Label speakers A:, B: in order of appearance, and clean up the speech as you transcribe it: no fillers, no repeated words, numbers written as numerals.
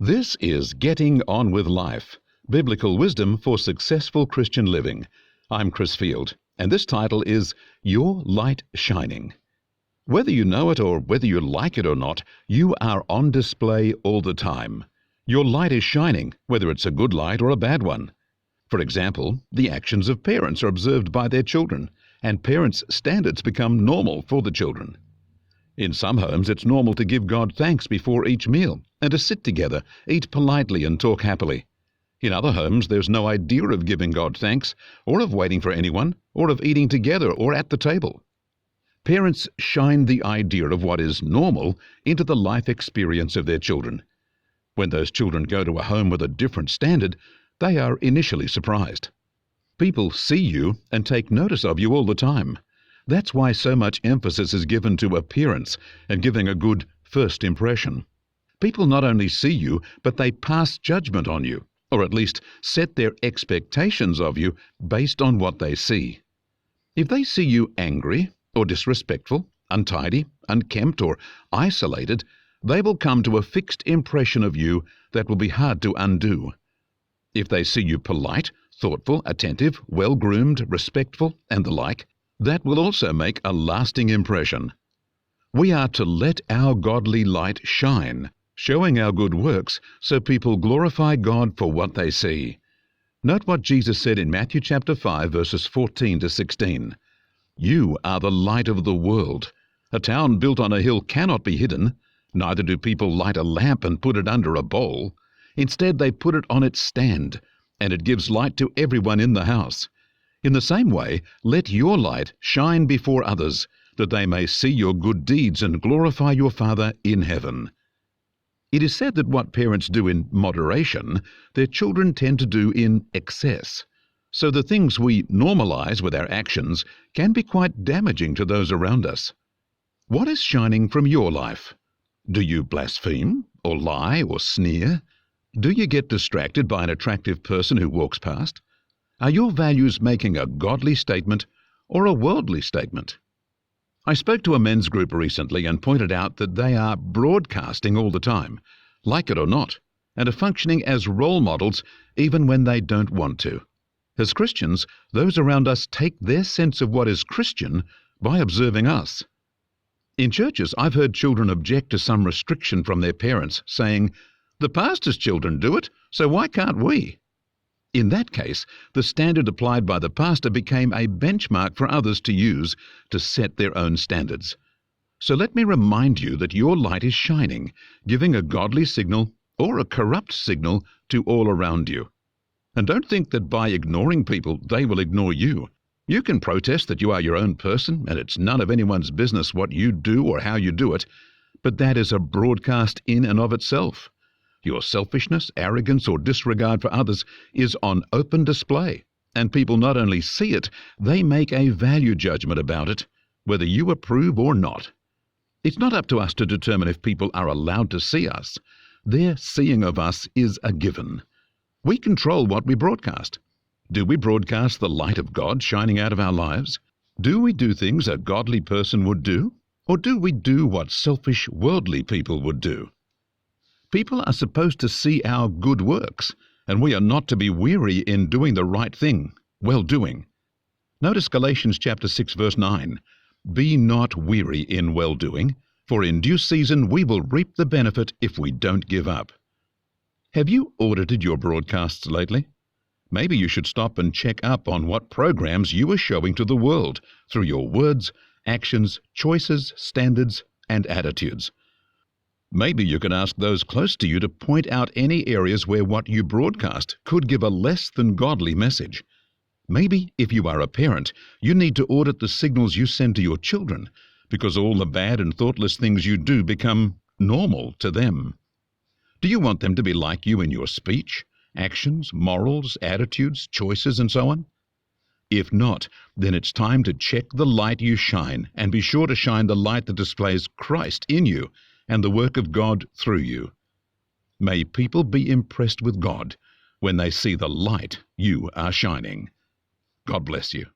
A: This is Getting On with Life, Biblical Wisdom for Successful Christian Living. I'm Chris Field, and this title is Your Light Shining. Whether you know it or whether you like it or not, you are on display all the time. Your light is shining, whether it's a good light or a bad one. For example, the actions of parents are observed by their children, and parents' standards become normal for the children. In some homes, it's normal to give God thanks before each meal and to sit together, eat politely and talk happily. In other homes, there's no idea of giving God thanks, or of waiting for anyone, or of eating together or at the table. Parents shine the idea of what is normal into the life experience of their children. When those children go to a home with a different standard, they are initially surprised. People see you and take notice of you all the time. That's why so much emphasis is given to appearance and giving a good first impression. People not only see you, but they pass judgment on you, or at least set their expectations of you based on what they see. If they see you angry or disrespectful, untidy, unkempt, or isolated, they will come to a fixed impression of you that will be hard to undo. If they see you polite, thoughtful, attentive, well-groomed, respectful, and the like, that will also make a lasting impression. We are to let our godly light shine, showing our good works so people glorify God for what they see. Note what Jesus said in Matthew chapter 5, verses 14 to 16. You are the light of the world. A town built on a hill cannot be hidden, neither do people light a lamp and put it under a bowl. Instead, they put it on its stand, and it gives light to everyone in the house. In the same way, let your light shine before others, that they may see your good deeds and glorify your Father in heaven. It is said that what parents do in moderation, their children tend to do in excess. So the things we normalize with our actions can be quite damaging to those around us. What is shining from your life? Do you blaspheme, or lie, or sneer? Do you get distracted by an attractive person who walks past? Are your values making a godly statement or a worldly statement? I spoke to a men's group recently and pointed out that they are broadcasting all the time, like it or not, and are functioning as role models even when they don't want to. As Christians, those around us take their sense of what is Christian by observing us. In churches, I've heard children object to some restriction from their parents, saying, "The pastor's children do it, so why can't we?" In that case, the standard applied by the pastor became a benchmark for others to use to set their own standards. So let me remind you that your light is shining, giving a godly signal or a corrupt signal to all around you. And don't think that by ignoring people, they will ignore you. You can protest that you are your own person and it's none of anyone's business what you do or how you do it, but that is a broadcast in and of itself. Your selfishness, arrogance, or disregard for others is on open display, and people not only see it, they make a value judgment about it, whether you approve or not. It's not up to us to determine if people are allowed to see us. Their seeing of us is a given. We control what we broadcast. Do we broadcast the light of God shining out of our lives? Do we do things a godly person would do? Or do we do what selfish, worldly people would do? People are supposed to see our good works, and we are not to be weary in doing the right thing, well-doing. Notice Galatians chapter 6, verse 9. Be not weary in well-doing, for in due season we will reap the benefit if we don't give up. Have you audited your broadcasts lately? Maybe you should stop and check up on what programs you are showing to the world through your words, actions, choices, standards, and attitudes. Maybe you can ask those close to you to point out any areas where what you broadcast could give a less than godly message. Maybe, if you are a parent, you need to audit the signals you send to your children, because all the bad and thoughtless things you do become normal to them. Do you want them to be like you in your speech, actions, morals, attitudes, choices, and so on? If not, then it's time to check the light you shine, and be sure to shine the light that displays Christ in you and the work of God through you. May people be impressed with God when they see the light you are shining. God bless you.